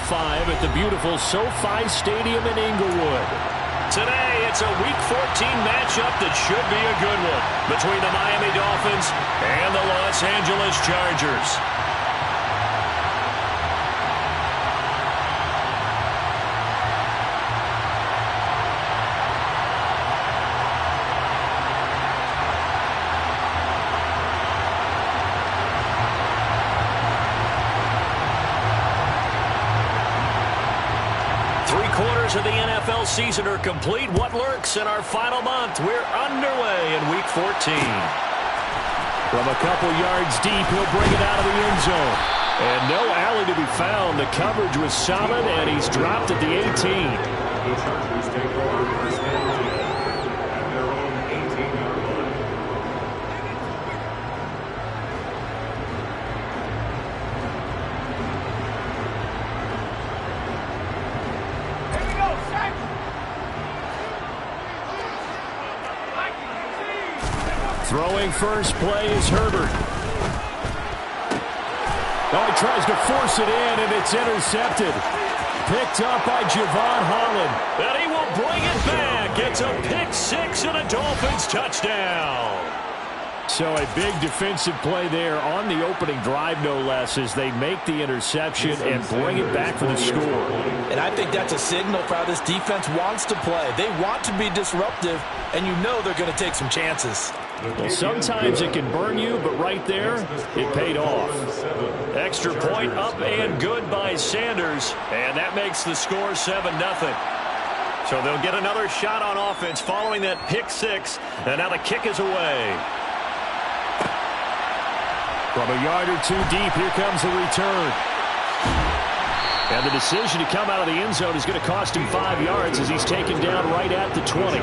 5 at the beautiful SoFi Stadium in Inglewood. Today, it's a Week 14 matchup that should be a good one between the Miami Dolphins and the Los Angeles Chargers. Of the NFL season are complete. What lurks in our final month? We're underway in Week 14. From a couple yards deep, he'll bring it out of the end zone. And no alley to be found. The coverage was solid, and he's dropped at the 18. The Chargers take over first and 10 at their own 18-yard line. Throwing first play is Herbert. Oh, he tries to force it in, and it's intercepted. Picked up by Javon Holland. And he will bring it back. It's a pick six and a Dolphins touchdown. So a big defensive play there on the opening drive, no less, as they make the interception and bring it back for the score. And I think that's a signal for how this defense wants to play. They want to be disruptive, and you know they're going to take some chances. Well, sometimes it can burn you, but right there, it paid off. Extra point up and good by Sanders, and that makes the score 7-0. So they'll get another shot on offense following that pick six, and now the kick is away. From a yard or two deep, here comes the return. And the decision to come out of the end zone is going to cost him 5 yards as he's taken down right at the 20.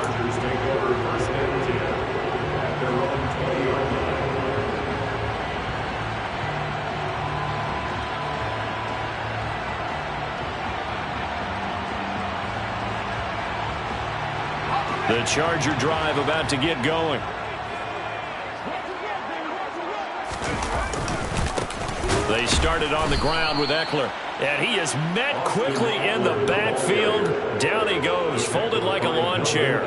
The Charger drive about to get going. They started on the ground with Eckler. And he is met quickly in the backfield. Down he goes, folded like a lawn chair.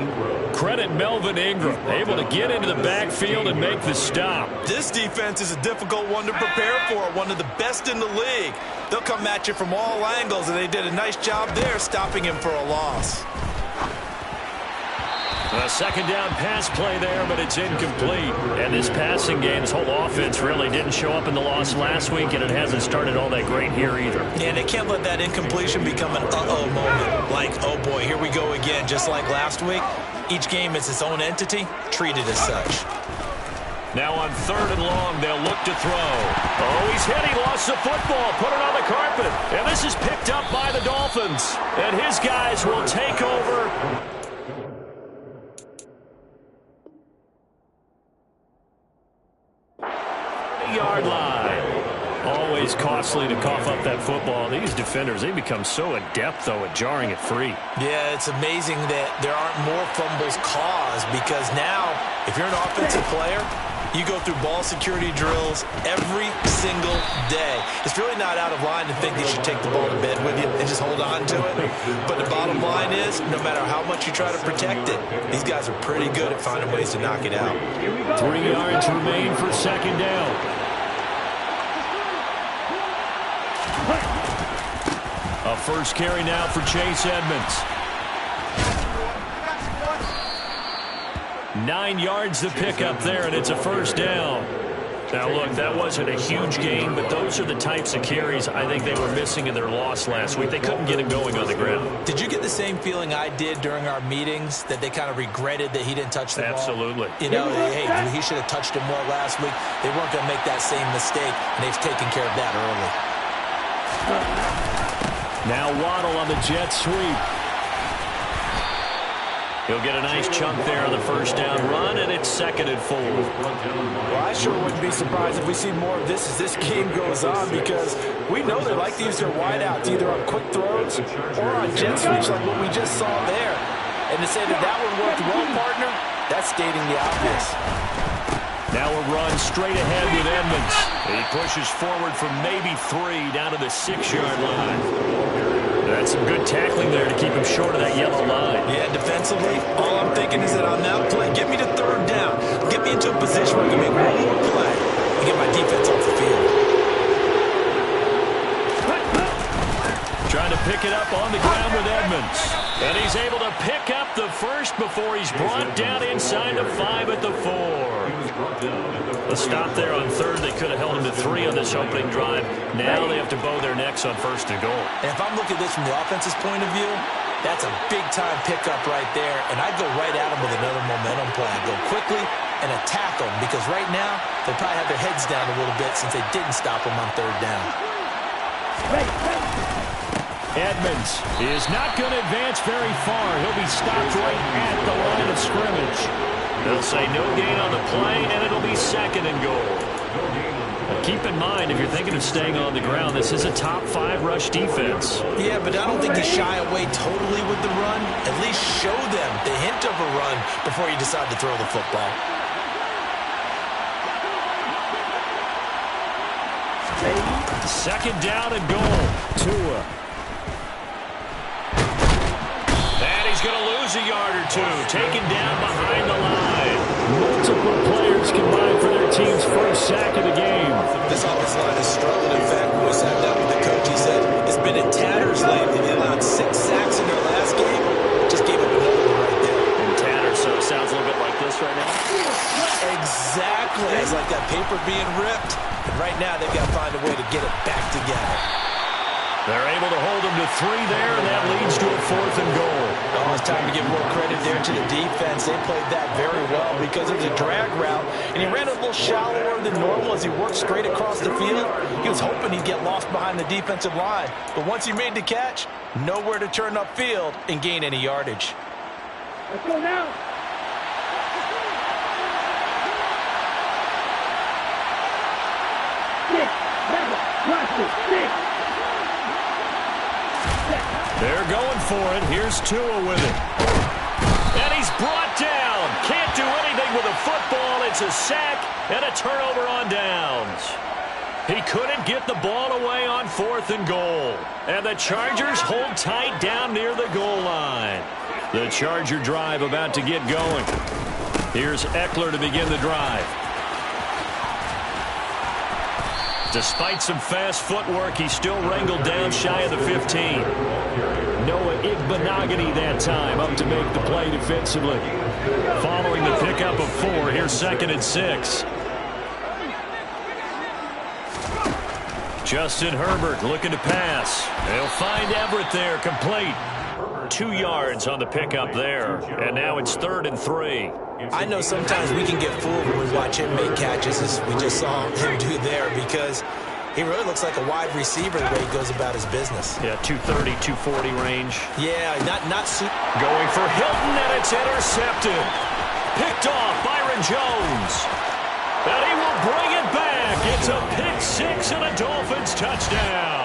Credit Melvin Ingram, able to get into the backfield and make the stop. This defense is a difficult one to prepare for, one of the best in the league. They'll come at you from all angles, and they did a nice job there stopping him for a loss. A second down pass play there, but it's incomplete. And this passing game, this whole offense really didn't show up in the loss last week, and it hasn't started all that great here either. Yeah, they can't let that incompletion become an uh-oh moment. Like, oh boy, here we go again, just like last week. Each game is its own entity, treated as such. Now on 3rd and long, they'll look to throw. Oh, he's hit. He lost the football. Put it on the carpet. And this is picked up by the Dolphins. And his guys will take over. Yard line. Always costly to cough up that football. These defenders, they become so adept, though, at jarring it free. Yeah, it's amazing that there aren't more fumbles caused, because now, if you're an offensive player, you go through ball security drills every single day. It's really not out of line to think that you should take the ball to bed with you and just hold on to it. But the bottom line is, no matter how much you try to protect it, these guys are pretty good at finding ways to knock it out. 3 yards remain for second down. A first carry now for Chase Edmonds. 9 yards to pick up there, and it's a first down. Now, look, that wasn't a huge gain, but those are the types of carries I think they were missing in their loss last week. They couldn't get him going on the ground. Did you get the same feeling I did during our meetings, that they kind of regretted that he didn't touch the ball? Absolutely. You know, hey, he should have touched him more last week. They weren't going to make that same mistake, and they've taken care of that early. Now Waddle on the jet sweep. He'll get a nice chunk there on the first down run, and it's 2nd and 4. Well, I sure wouldn't be surprised if we see more of this as this game goes on, because we know they like to use their wideouts either on quick throws or on jet sweeps like what we just saw there. And to say that one worked well, partner, that's stating the obvious. Now a run straight ahead with Edmonds. He pushes forward from maybe 3 down to the 6-yard line. That's some good tackling there to keep him short of that yellow line. Yeah, defensively, all I'm thinking is that on that play, get me to third down. Get me into a position where I can make one more play and get my defense off the field. Trying to pick it up on the ground with Edmonds. And he's able to pick up the first before he's brought down inside the 5 at the 4. A stop there on third. They could have held him to 3 on this opening drive. Now they have to bow their necks on first and goal. And if I'm looking at this from the offense's point of view, that's a big-time pickup right there. And I'd go right at him with another momentum play. I'd go quickly and attack him because right now they probably have their heads down a little bit since they didn't stop him on third down. Edmonds is not going to advance very far. He'll be stopped right at the line of scrimmage. They'll say no gain on the play, and it'll be second and goal. Now keep in mind, if you're thinking of staying on the ground, this is a top 5 rush defense. Yeah, but I don't think you shy away totally with the run. At least show them the hint of a run before you decide to throw the football. Second down and goal. Tua. And he's going to lose a yard or two. Taken down behind the line. Multiple players combined for their team's first sack of the game. This offensive line has struggled. In fact, when we sat down with the coach, he said it's been in tatters lately. They allowed 6 sacks in their last game. Just gave up another one right there. In tatters, so it sounds a little bit like this right now. Exactly. It's like that paper being ripped. And right now, they've got to find a way to get it back together. They're able to hold him to 3 there, and that leads to a 4th and goal. Oh, it's time to give more credit there to the defense. They played that very well because it was a drag route, and he ran a little shallower than normal as he worked straight across the field. He was hoping he'd get lost behind the defensive line, but once he made the catch, nowhere to turn upfield and gain any yardage. Let's go now. They're going for it. Here's Tua with it. And he's brought down. Can't do anything with a football. It's a sack and a turnover on downs. He couldn't get the ball away on 4th and goal. And the Chargers hold tight down near the goal line. The Charger drive about to get going. Here's Eckler to begin the drive. Despite some fast footwork, he's still wrangled down shy of the 15. Noah Igbenogany that time up to make the play defensively. Following the pickup of 4, here's 2nd and 6. Justin Herbert looking to pass. They'll find Everett there, complete. 2 yards on the pickup there. And now it's 3rd and 3. I know sometimes we can get fooled when we watch him make catches, as we just saw him do there, because he really looks like a wide receiver the way he goes about his business. Yeah, 230, 240 range. Yeah, not super. Going for Hilton, and it's intercepted. Picked off Byron Jones. And he will bring it back. It's a pick 6 and a Dolphins touchdown.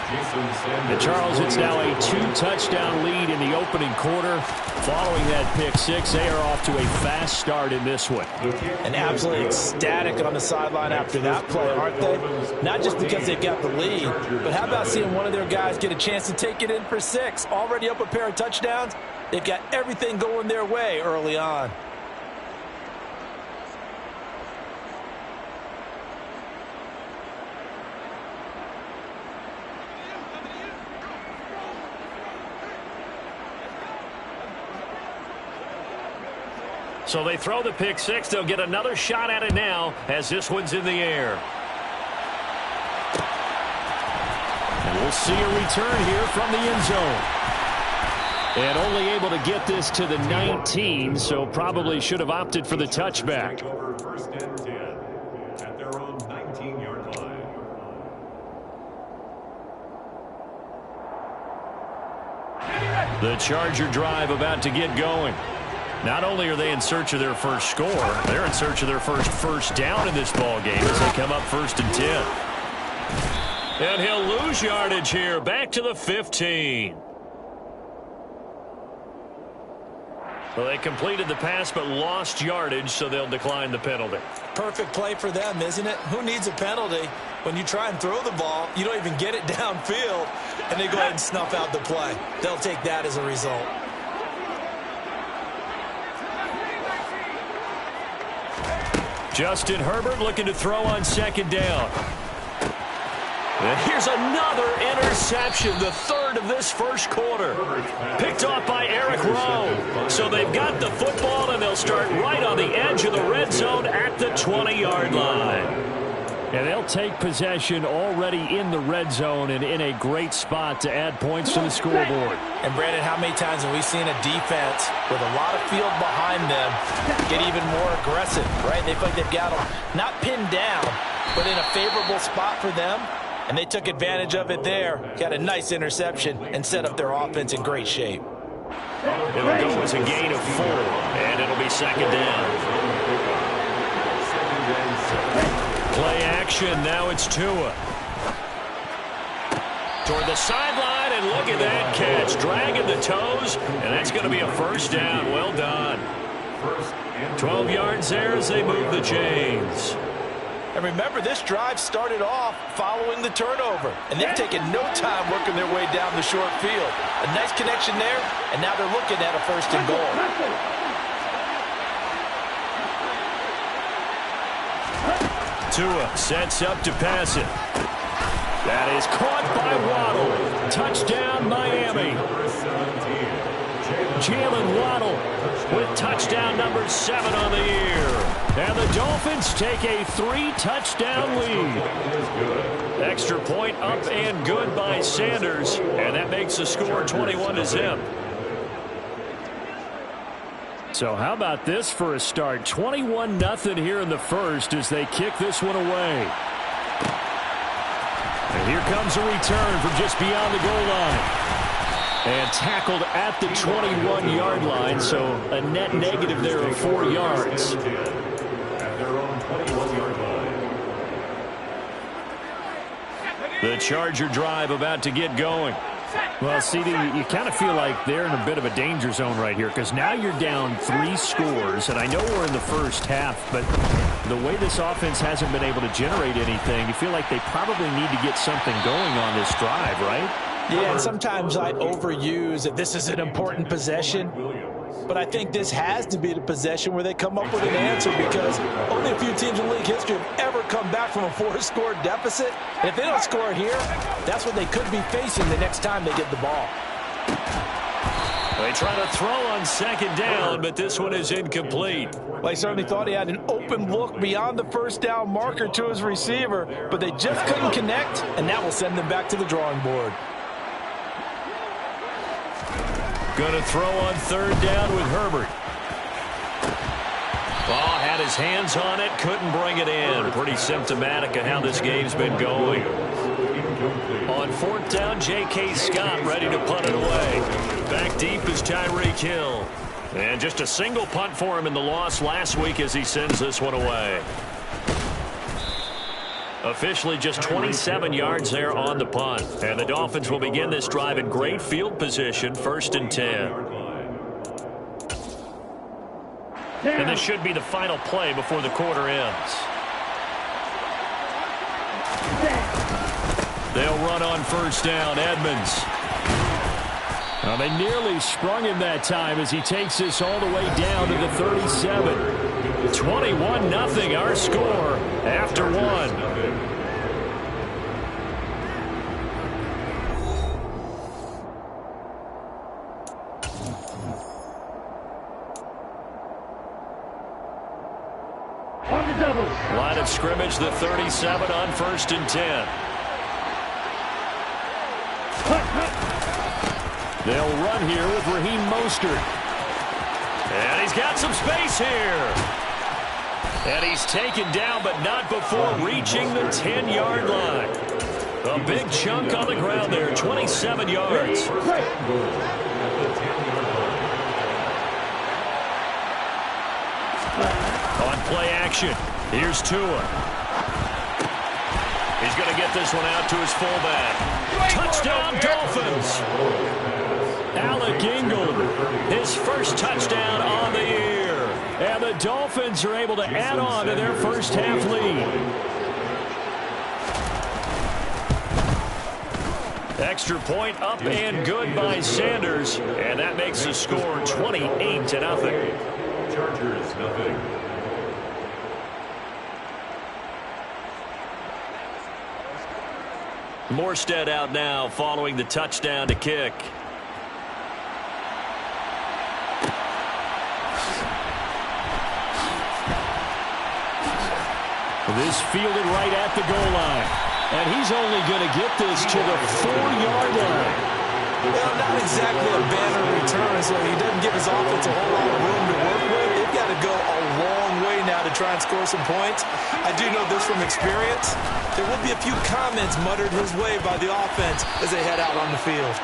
And Charles, it's now a 2-touchdown lead in the opening quarter. Following that pick 6, they are off to a fast start in this one. And absolutely ecstatic on the sideline after that play, aren't they? Not just because they've got the lead, but how about seeing one of their guys get a chance to take it in for 6? Already up a pair of touchdowns. They've got everything going their way early on. So they throw the pick 6. They'll get another shot at it now as this one's in the air. And we'll see a return here from the end zone. And only able to get this to the 19, so probably should have opted for the touchback. First and 10 at their own 19-yard line. The Charger drive about to get going. Not only are they in search of their first score, they're in search of their first down in this ball game as they come up 1st and 10. And he'll lose yardage here, back to the 15. Well, they completed the pass but lost yardage, so they'll decline the penalty. Perfect play for them, isn't it? Who needs a penalty when you try and throw the ball, you don't even get it downfield, and they go ahead and snuff out the play. They'll take that as a result. Justin Herbert looking to throw on second down. And here's another interception, the third of this first quarter. Picked off by Eric Rowe. So they've got the football, and they'll start right on the edge of the red zone at the 20-yard line. And they'll take possession already in the red zone and in a great spot to add points to the scoreboard. And, Brandon, how many times have we seen a defense with a lot of field behind them get even more aggressive, right? They feel like they've got them not pinned down, but in a favorable spot for them. And they took advantage of it there, got a nice interception, and set up their offense in great shape. It'll go as a gain of 4, and it'll be second down. Play action, now it's Tua. Toward the sideline, and look at that catch, dragging the toes, and that's going to be a first down. Well done. 12 yards there as they move the chains. And remember, this drive started off following the turnover, and they've taken no time working their way down the short field. A nice connection there, and now they're looking at a first and goal. Tua sets up to pass it. That is caught by Waddle. Touchdown, Miami. Jalen Waddle with touchdown number 7 on the year. And the Dolphins take a 3-touchdown lead. Extra point up and good by Sanders. And that makes the score 21-0. So how about this for a start? 21-0 here in the first as they kick this one away. And here comes a return from just beyond the goal line. And tackled at the 21-yard line, so a net negative there of 4 yards. The Charger drive about to get going. Well, CD, you kind of feel like they're in a bit of a danger zone right here because now you're down 3 scores, and I know we're in the first half, but the way this offense hasn't been able to generate anything, you feel like they probably need to get something going on this drive, right? Yeah, and sometimes I overuse that this is an important possession, but I think this has to be the possession where they come up with an answer because only a few teams in league history have ever come back from a 4-score deficit. And if they don't score here, that's what they could be facing the next time they get the ball. They try to throw on second down, but this one is incomplete. Well, he certainly thought he had an open look beyond the first down marker to his receiver, but they just couldn't connect, and that will send them back to the drawing board. Going to throw on third down with Herbert. Ball had his hands on it, couldn't bring it in. Pretty symptomatic of how this game's been going. On fourth down, J.K. Scott ready to punt it away. Back deep is Tyreek Hill. And just a single punt for him in the loss last week as he sends this one away. Officially just 27 yards there on the punt. And the Dolphins will begin this drive in great field position, 1st and 10. And this should be the final play before the quarter ends. They'll run on first down. Edmonds. Well, they nearly sprung him that time as he takes this all the way down to the 37. 21-0 our score after 1. Line of scrimmage, the 37 on 1st and 10. They'll run here with Raheem Mostert. And he's got some space here. And he's taken down, but not before reaching the 10-yard line. A big chunk on the ground there, 27 yards. On play action, here's Tua. He's going to get this one out to his fullback. Touchdown, Dolphins. Alec Ingold, his first touchdown on the year. And the Dolphins are able to add on to their first half lead. Extra point up and good by Sanders. And that makes the score 28-0. Chargers, nothing. Morstead out now following the touchdown to kick. This fielded right at the goal line. And he's only going to get this to the 4-yard line. Well, not exactly a banner return, so he doesn't give his offense a whole lot of room to work with. They've got to go a long way now to try and score some points. I do know this from experience. There will be a few comments muttered his way by the offense as they head out on the field.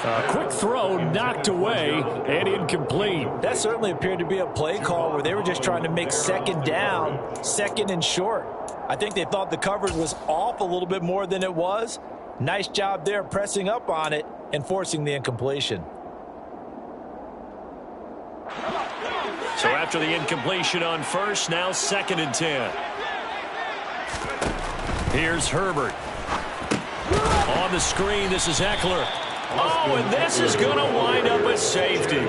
A quick throw knocked away and incomplete. That certainly appeared to be a play call where they were just trying to make second down, second and short. I think they thought the coverage was off a little bit more than it was. Nice job there pressing up on it and forcing the incompletion. So after the incompletion on first, now 2nd and 10. Here's Herbert. On the screen, this is Eckler. Oh, and this is going to wind up a safety.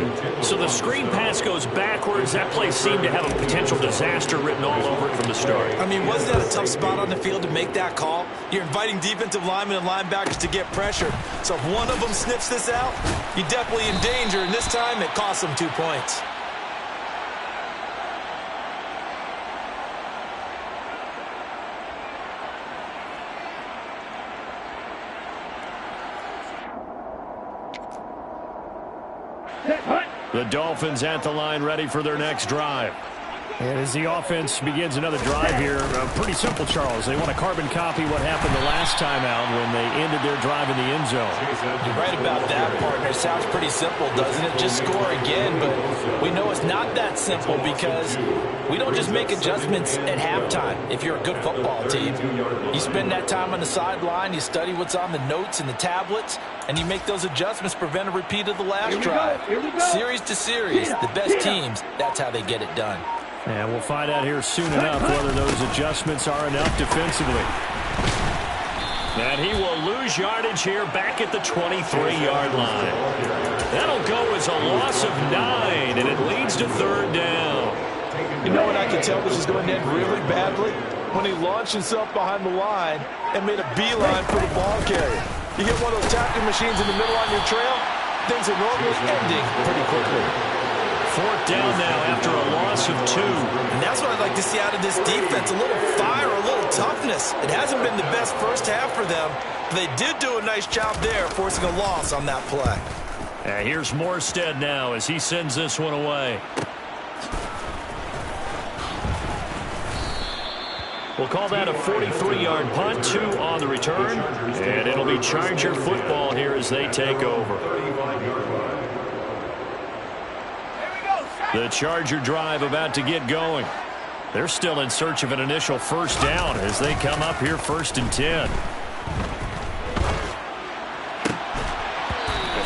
So the screen pass goes backwards. That play seemed to have a potential disaster written all over it from the start. I mean, wasn't that a tough spot on the field to make that call? You're inviting defensive linemen and linebackers to get pressure. So if one of them sniffs this out, you're definitely in danger. And this time, it cost them 2 points. The Dolphins at the line, ready for their next drive. And as the offense begins another drive here, pretty simple, Charles. They want to carbon copy what happened the last time out when they ended their drive in the end zone. You're right about that, partner. Sounds pretty simple, doesn't it? Just score again, but we know it's not that simple because we don't just make adjustments at halftime if you're a good football team. You spend that time on the sideline, you study what's on the notes and the tablets, and you make those adjustments to prevent a repeat of the last drive. Series to series, the best teams, that's how they get it done. And we'll find out here soon enough whether those adjustments are enough defensively. And he will lose yardage here back at the 23-yard line. That'll go as a loss of 9, and it leads to 3rd down. You know what, I can tell this is going to end really badly? When he launched himself behind the line and made a beeline for the ball carrier. You get one of those tackling machines in the middle on your trail, things are normally ending pretty quickly. 4th down now after a loss of 2. And that's what I'd like to see out of this defense. A little fire, a little toughness. It hasn't been the best first half for them, but they did do a nice job there forcing a loss on that play. And here's Morstead now as he sends this one away. We'll call that a 43-yard punt, 2 on the return, and it'll be Charger football here as they take over. The Charger drive about to get going. They're still in search of an initial first down as they come up here 1st and 10.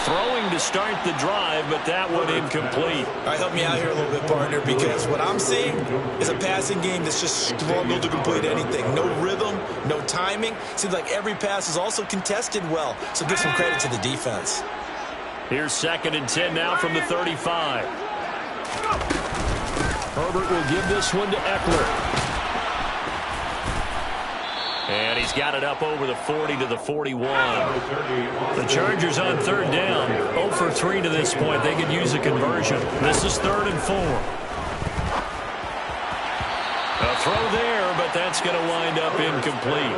Throwing to start the drive, but that one incomplete. All right, help me out here a little bit, partner, because what I'm seeing is a passing game that's just struggled to complete anything. No rhythm, no timing. Seems like every pass is also contested well, so give some credit to the defense. Here's 2nd and 10 now from the 35. Herbert will give this one to Eckler. And he's got it up over the 40 to the 41. The Chargers on 3rd down. 0 for 3 to this point. They could use a conversion. This is 3rd and 4. A throw there, but that's going to wind up incomplete.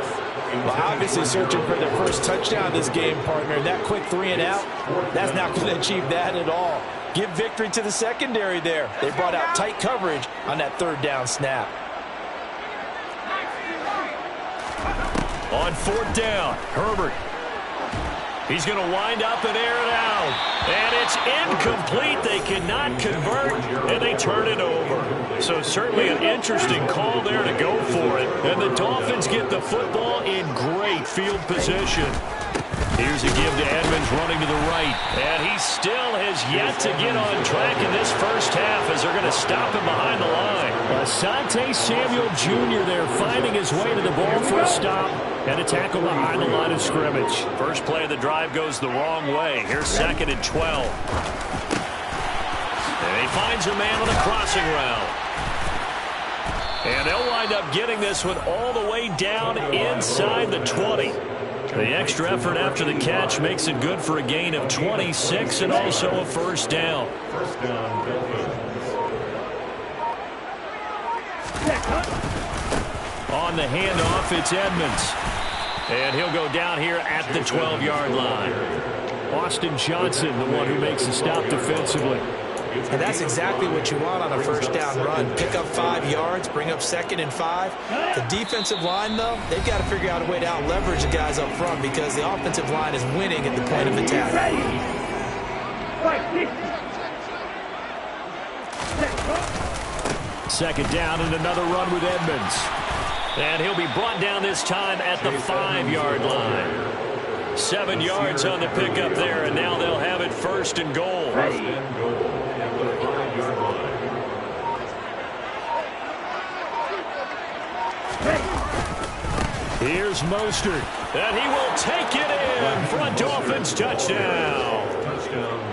Well, obviously searching for their first touchdown this game, partner. That quick 3 and out, that's not going to achieve that at all. Give victory to the secondary there. They brought out tight coverage on that 3rd down snap. On 4th down, Herbert. He's going to wind up and air it out. And it's incomplete. They cannot convert, and they turn it over. So certainly an interesting call there to go for it. And the Dolphins get the football in great field position. Here's a give to Edmonds running to the right. And he still has yet to get on track in this first half as they're going to stop him behind the line. Asante Samuel Jr. there finding his way to the ball for a stop and a tackle behind the line of scrimmage. First play of the drive goes the wrong way. Here's 2nd and 12. And he finds a man on a crossing route. And they'll wind up getting this one all the way down inside the 20. The extra effort after the catch makes it good for a gain of 26 and also a first down. First down, On the handoff, it's Edmonds. And he'll go down here at the 12-yard line. Austin Johnson, the one who makes the stop defensively. And that's exactly what you want on a first down run. Pick up 5 yards, bring up 2nd and 5. The defensive line, though, they've got to figure out a way to out-leverage the guys up front because the offensive line is winning at the point of attack. 2nd down and another run with Edmonds. And he'll be brought down this time at the 5-yard line. 7 yards on the pickup there, and now they'll have it 1st and goal. First and goal at the 5-yard line. Here's Mostert, and he will take it in for a Dolphins touchdown.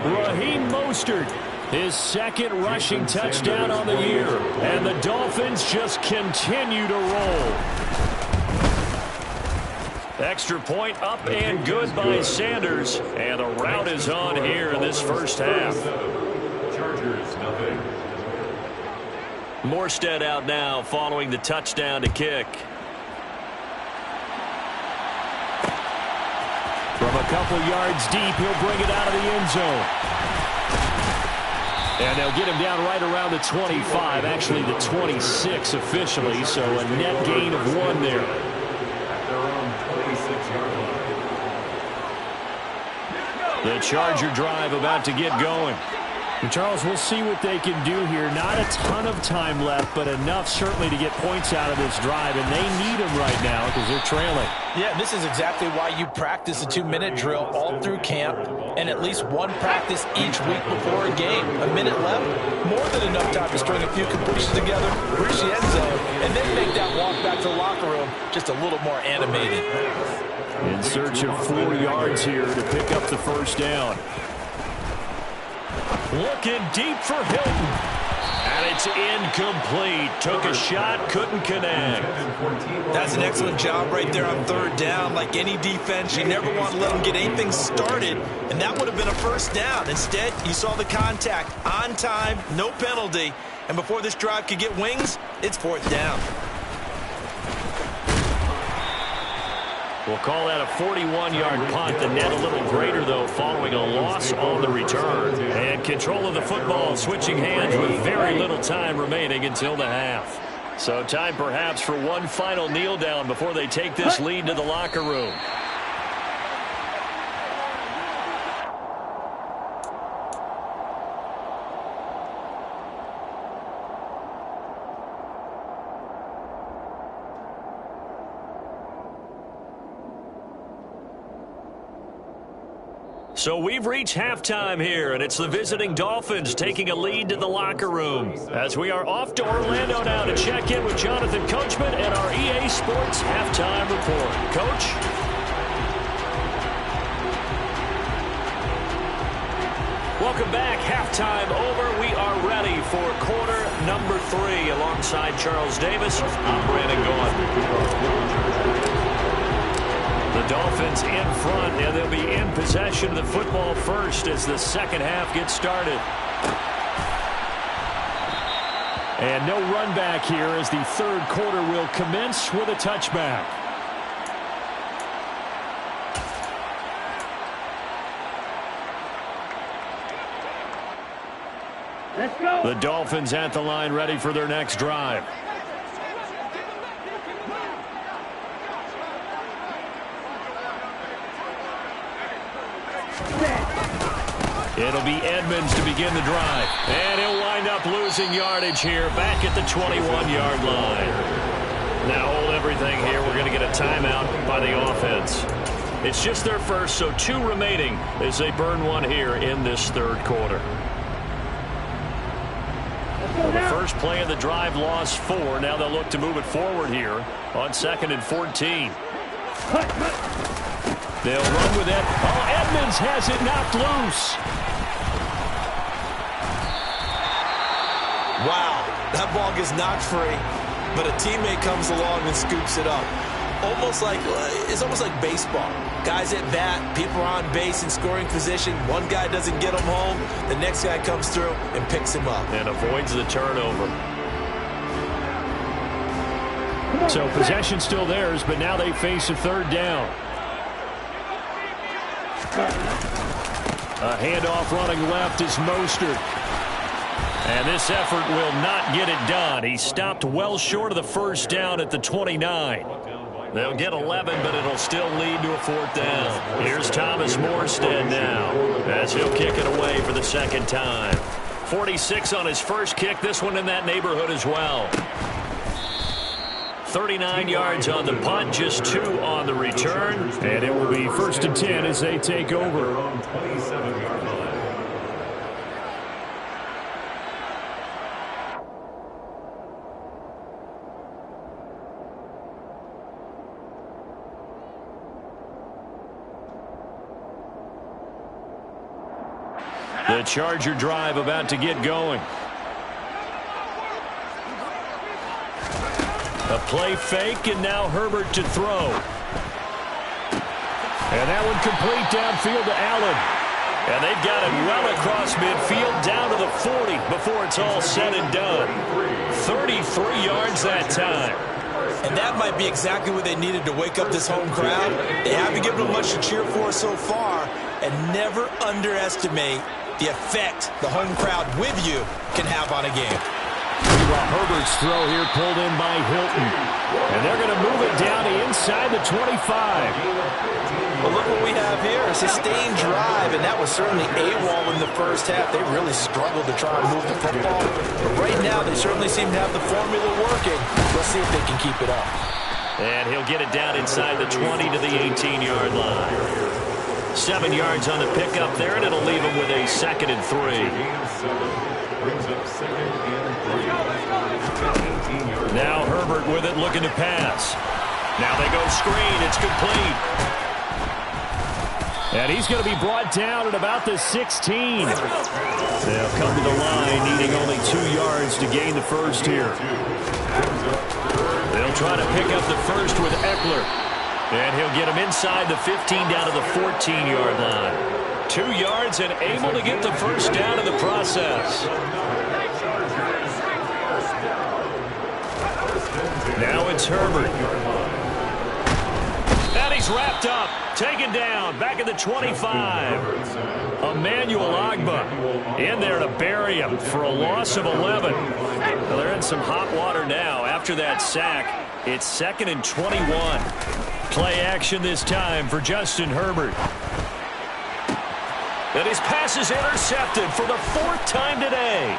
Raheem Mostert, his 2nd rushing touchdown on the year, and the Dolphins just continue to roll. Extra point up and good by Sanders, and the route is on here in this first half. Chargers, nothing. Morstead out now following the touchdown to kick. From a couple yards deep, he'll bring it out of the end zone. And they'll get him down right around the 25, actually the 26 officially, so a net gain of 1 there. At their own 26-yard line. The Charger drive about to get going. And Charles, we'll see what they can do here. Not a ton of time left, but enough certainly to get points out of this drive, and they need them right now because they're trailing. Yeah, this is exactly why you practice a 2-minute drill all through camp and at least one practice each week before a game. A minute left, more than enough time to string a few completions together, reach the end zone, and then make that walk back to the locker room just a little more animated. In search of 4 yards here to pick up the first down. Looking deep for Hilton. And it's incomplete. Took a shot, couldn't connect. That's an excellent job right there on 3rd down. Like any defense, you never want to let them get anything started, and that would have been a first down. Instead, you saw the contact on time, no penalty, and before this drive could get wings, it's 4th down. We'll call that a 41-yard punt. The net a little greater, though, following a loss on the return. And control of the football switching hands with very little time remaining until the half. So time perhaps for one final kneel down before they take this lead to the locker room. So we've reached halftime here, and it's the visiting Dolphins taking a lead to the locker room. As we are off to Orlando now to check in with Jonathan Coachman and our EA Sports halftime report. Coach? Welcome back. Halftime over. We are ready for quarter number 3 alongside Charles Davis. I'm Brandon Gaughan. The Dolphins in front, and they'll be in possession of the football first as the second half gets started. And no run back here as the third quarter will commence with a touchback. Let's go. The Dolphins at the line ready for their next drive. It'll be Edmonds to begin the drive. And he'll wind up losing yardage here back at the 21-yard line. Now hold everything here. We're going to get a timeout by the offense. It's just their first, so 2 remaining as they burn one here in this third quarter. Well, the first play of the drive lost 4. Now they'll look to move it forward here on 2nd and 14. They'll run with it. Oh, Edmonds has it knocked loose. Wow, that ball gets knocked free, but a teammate comes along and scoops it up. It's almost like baseball. Guys at bat, people are on base in scoring position. One guy doesn't get him home. The next guy comes through and picks him up. And avoids the turnover. So possession still theirs, but now they face a 3rd down. A handoff running left is Mostert. And this effort will not get it done. He stopped well short of the 1st down at the 29. They'll get 11, but it'll still lead to a 4th down. Here's Thomas Morstead now as he'll kick it away for the 2nd time. 46 on his first kick. This one in that neighborhood as well. 39 yards on the punt, just 2 on the return. And it will be 1st and 10 as they take over. The Charger drive about to get going. A play fake, and now Herbert to throw. And that one complete downfield to Allen. And they've got it well across midfield down to the 40 before it's all said and done. 33 yards that time. And that might be exactly what they needed to wake up this home crowd. They haven't given them much to cheer for so far, and never underestimate the effect the home crowd with you can have on a game. Herbert's throw here pulled in by Hilton. And they're going to move it down to inside the 25. Well, look what we have here. A sustained drive, and that was certainly AWOL in the first half. They really struggled to try and move the football. But right now, they certainly seem to have the formula working. Let's see if they can keep it up. And he'll get it down inside the 20 to the 18-yard line. 7 yards on the pickup there, and it'll leave him with a 2nd and 3. Now Herbert with it, looking to pass. Now they go screen. It's complete. And he's going to be brought down at about the 16. They'll come to the line, needing only 2 yards to gain the first here. They'll try to pick up the first with Eckler. And he'll get him inside the 15 down to the 14-yard line. 2 yards and able to get the first down in the process. Now it's Herbert. And he's wrapped up. Taken down. Back at the 25. Emmanuel Ogbah in there to bury him for a loss of 11. Well, they're in some hot water now. After that sack, it's 2nd and 21. Play action this time for Justin Herbert. And his pass is intercepted for the 4th time today.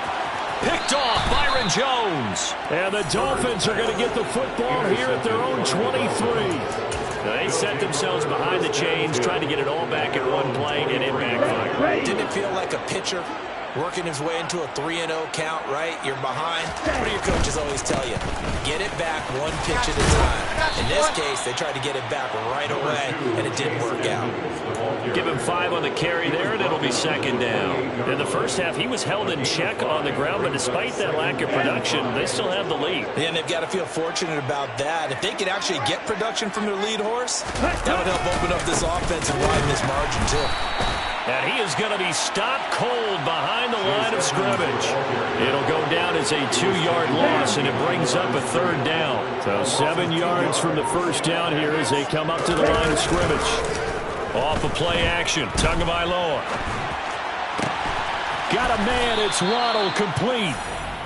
Picked off Byron Jones. And the Dolphins are going to get the football here at their own 23. Now they set themselves behind the chains, trying to get it all back in one play, and it backfired. Didn't it feel like a pitcher working his way into a 3-0 count, right? You're behind. What do your coaches always tell you? Get it back one pitch at a time. In this case, they tried to get it back right away, and it didn't work out. Give him 5 on the carry there, and it'll be 2nd down. In the first half, he was held in check on the ground, but despite that lack of production, they still have the lead. Yeah, and they've got to feel fortunate about that. If they could actually get production from their lead horse, that would help open up this offense and widen this margin, too. And he is going to be stopped cold behind the line of scrimmage. It'll go down as a 2-yard loss, and it brings up a 3rd down. So 7 yards from the first down here as they come up to the line of scrimmage. Off of play action, Tagovailoa. Got a man, it's Waddle, complete.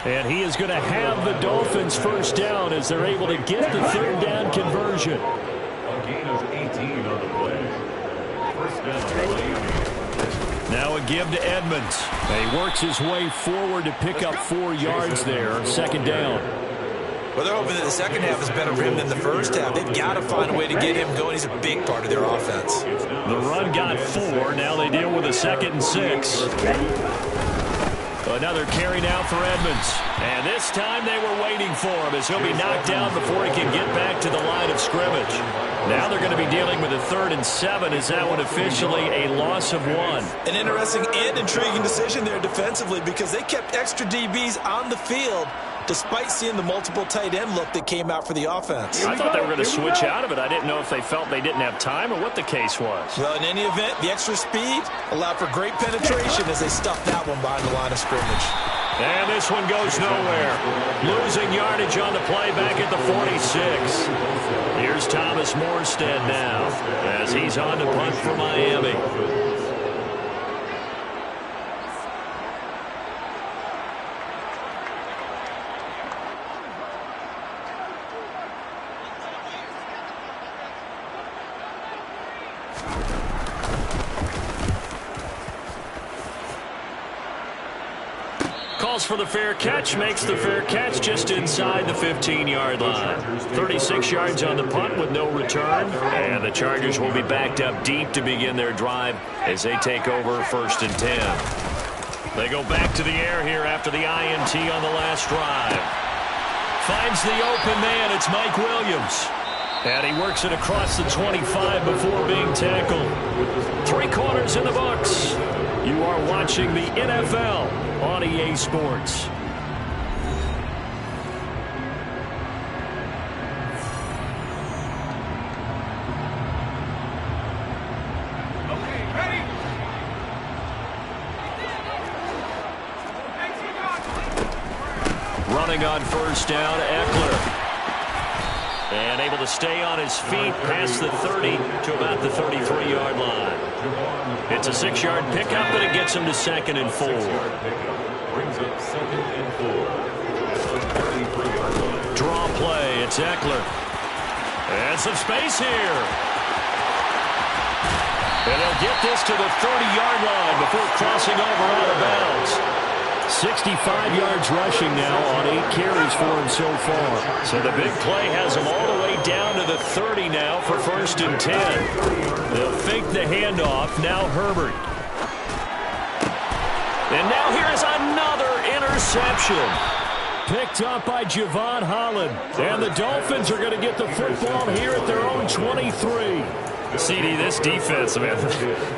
And he is going to have the Dolphins first down as they're able to get the 3rd down conversion. A gain of 18 on the play. First down. Now a give to Edmonds. And he works his way forward to pick up 4 yards there. 2nd down. Well, they're hoping that the second half is better for him than the first half. They've got to find a way to get him going. He's a big part of their offense. The run got 4. Now they deal with a 2nd and 6. Another carry now for Edmonds. And this time they were waiting for him as he'll be knocked down before he can get back to the line of scrimmage. Now they're going to be dealing with a 3rd and 7. Is that one officially a loss of 1? An interesting and intriguing decision there defensively because they kept extra DBs on the field despite seeing the multiple tight end look that came out for the offense. I thought they were going to switch out of it. I didn't know if they felt they didn't have time or what the case was. Well, in any event, the extra speed allowed for great penetration as they stuffed that one behind the line of scrimmage. And this one goes nowhere. Losing yardage on the play back at the 46. Here's Thomas Morstead now as he's on to punt for Miami. For the fair catch, makes the fair catch just inside the 15-yard line. 36 yards on the punt with no return, and the Chargers will be backed up deep to begin their drive as they take over 1st and 10. They go back to the air here after the INT on the last drive. Finds the open man, it's Mike Williams. And he works it across the 25 before being tackled. 3 quarters in the books. You are watching the NFL on EA Sports. Okay, ready? Running on 1st down, Eckler. And able to stay on his feet past the 30 to about the 33-yard line. It's a 6-yard pickup, and it gets him to 2nd and 4. Brings up 2nd and 4. Draw play, it's Eckler. And some space here. And they'll get this to the 30-yard line before crossing over out of bounds. 65 yards rushing now on 8 carries for him so far. So the big play has him all the way down to the 30 now for 1st and 10. They'll fake the handoff. Now Herbert. And now here is another interception. Picked up by Javon Holland. And the Dolphins are going to get the football here at their own 23. CD, this defense, man,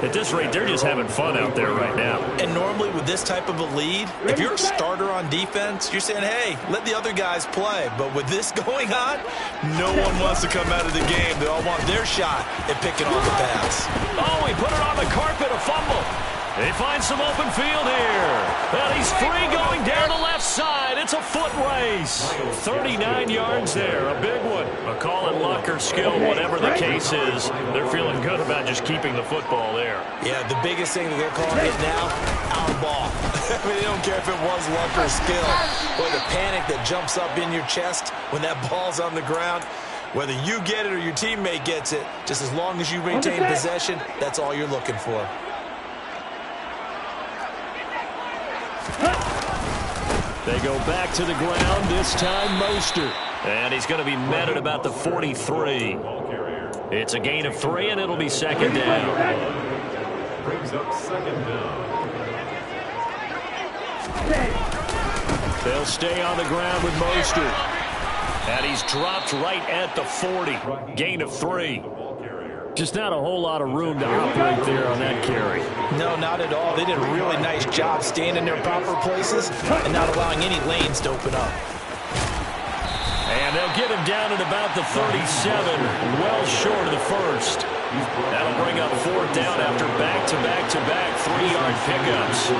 at this rate, they're just having fun out there right now. And normally with this type of a lead, if you're a starter on defense, you're saying, hey, let the other guys play. But with this going on, no one wants to come out of the game. They all want their shot at picking off the pass. Oh, he put it on the carpet, a fumble. They find some open field here. And he's free going down the left side. It's a foot race. 39 yards there, a big one. A call it luck or skill, whatever the case is. They're feeling good about just keeping the football there. Yeah, the biggest thing that they're calling it now, our ball. I mean, they don't care if it was luck or skill. Or the panic that jumps up in your chest when that ball's on the ground. Whether you get it or your teammate gets it, just as long as you maintain possession, that's all you're looking for. They go back to the ground, this time Mostert. And he's going to be met at about the 43. It's a gain of 3, and it'll be 2nd down. Brings up 2nd down. They'll stay on the ground with Mostert. And he's dropped right at the 40. Gain of 3. Just not a whole lot of room to operate there on that carry. No, not at all. They did a really nice job staying in their proper places and not allowing any lanes to open up. And they'll get him down at about the 37, well short of the first. That'll bring up 4th down after back-to-back-to-back 3-yard pickups.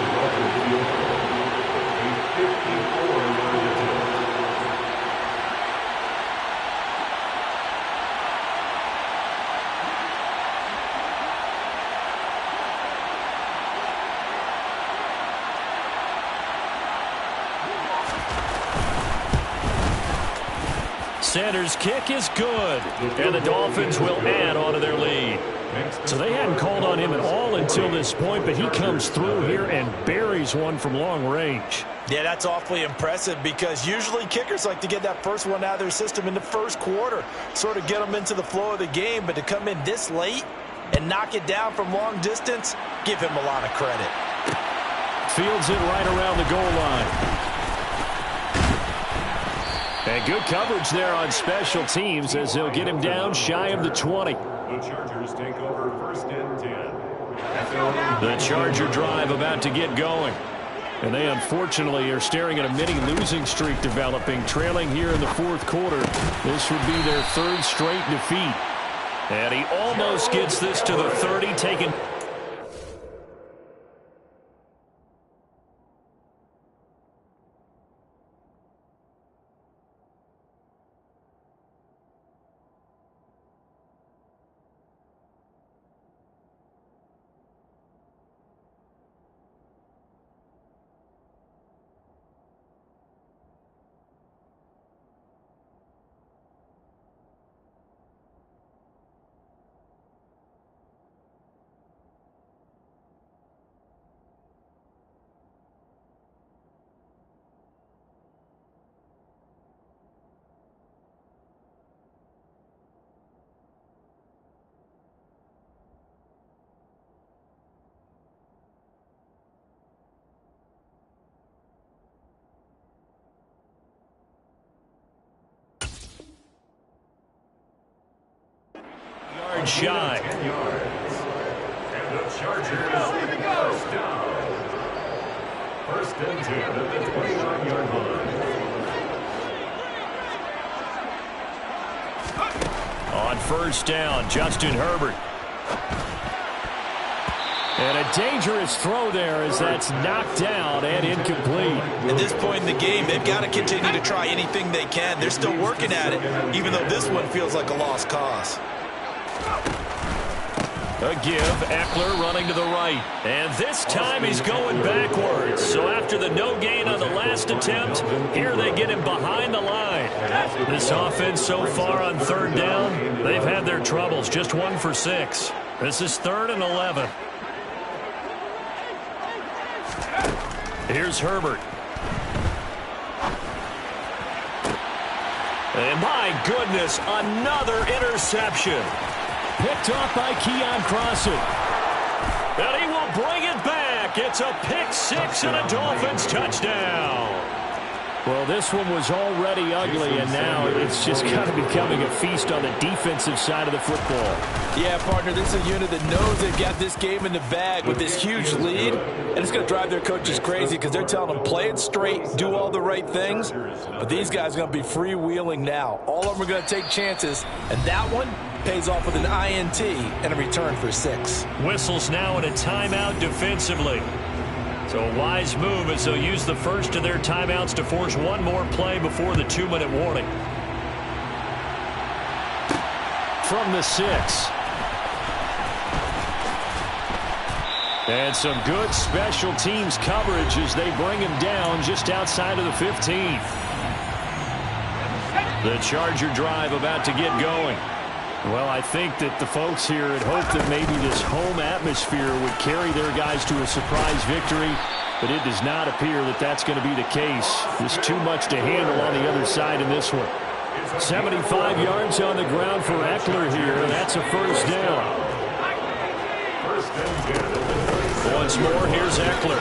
Sanders' kick is good, and the Dolphins will add on to their lead. So they hadn't called on him at all until this point, but he comes through here and buries one from long range. Yeah, that's awfully impressive because usually kickers like to get that first one out of their system in the first quarter, sort of get them into the flow of the game, but to come in this late and knock it down from long distance, give him a lot of credit. Fields it right around the goal line. And good coverage there on special teams as they'll get him down shy of the 20. The Chargers take over 1st and 10. The Charger drive about to get going. And they unfortunately are staring at a mini losing streak developing, trailing here in the 4th quarter. This would be their 3rd straight defeat. And he almost gets this to the 30, taking... Shy. 10 yards. And the Chargers first down. 1st and 10 at the 29-yard line. On 1st down, Justin Herbert. And a dangerous throw there as that's knocked down and incomplete. At this point in the game, they've got to continue to try anything they can. They're still working at it, even though this one feels like a lost cause. A give, Eckler running to the right. And this time he's going backwards. So after the no gain on the last attempt, here they get him behind the line. This offense so far on 3rd down, they've had their troubles. Just 1 for 6. This is 3rd and 11. Here's Herbert. And my goodness, another interception. Picked off by Keon Crossen. And he will bring it back. It's a pick 6 and a Dolphins touchdown. Well, this one was already ugly, and now it's just kind of becoming a feast on the defensive side of the football. Yeah, partner, this is a unit that knows they've got this game in the bag with this huge lead, and it's going to drive their coaches crazy because they're telling them play it straight, do all the right things, but these guys are going to be freewheeling now. All of them are going to take chances, and that one pays off with an INT and a return for 6. Whistles now in a timeout defensively. So a wise move as they'll use the first of their timeouts to force one more play before the 2-minute warning. From the 6. And some good special teams coverage as they bring him down just outside of the 15. The Charger drive about to get going. Well, I think that the folks here had hoped that maybe this home atmosphere would carry their guys to a surprise victory, but it does not appear that that's going to be the case. There's too much to handle on the other side in this one. 75 yards on the ground for Eckler here, and that's a 1st down. Once more, here's Eckler.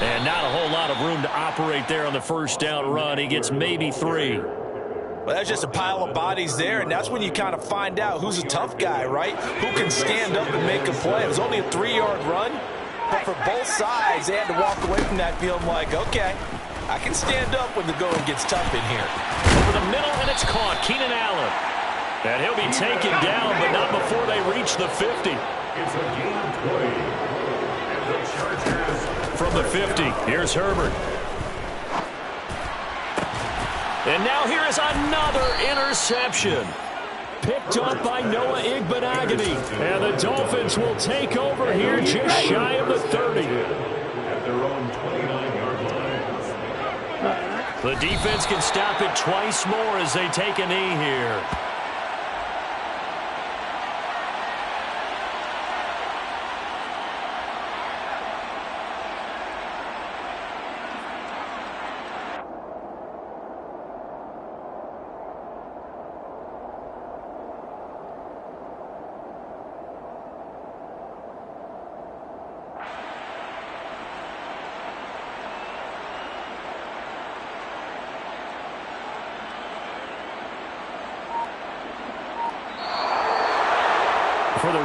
And not a whole lot of room to operate there on the 1st down run. He gets maybe 3. Well, that's just a pile of bodies there, and that's when you kind of find out who's a tough guy, right? Who can stand up and make a play. It was only a 3-yard run, but for both sides, they had to walk away from that feeling like, okay, I can stand up when the going gets tough in here. Over the middle, and it's caught. Keenan Allen. And he'll be taken down, but not before they reach the 50. It's a gain of 20. And the Chargers from the 50, here's Herbert. And now here is another interception. Picked up by Noah Igbenogany. And the Dolphins will take over here just shy of the 30. At their own 29-yard line. The defense can stop it twice more as they take a knee here.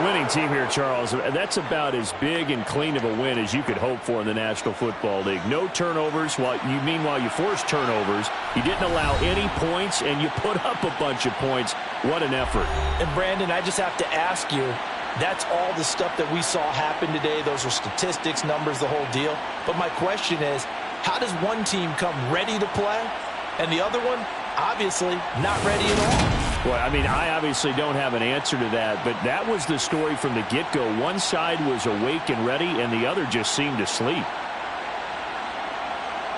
winning team here, Charles. That's about as big and clean of a win as you could hope for in the National Football League. No turnovers. Meanwhile, you forced turnovers. You didn't allow any points, and you put up a bunch of points. What an effort. And, Brandon, I just have to ask you, that's all the stuff that we saw happen today. Those are statistics, numbers, the whole deal. But my question is, how does one team come ready to play, and the other one, obviously, not ready at all? Well, I mean, I obviously don't have an answer to that, but that was the story from the get-go. One side was awake and ready, and the other just seemed to sleep.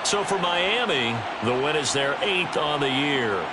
So for Miami, the win is their 8th on the year.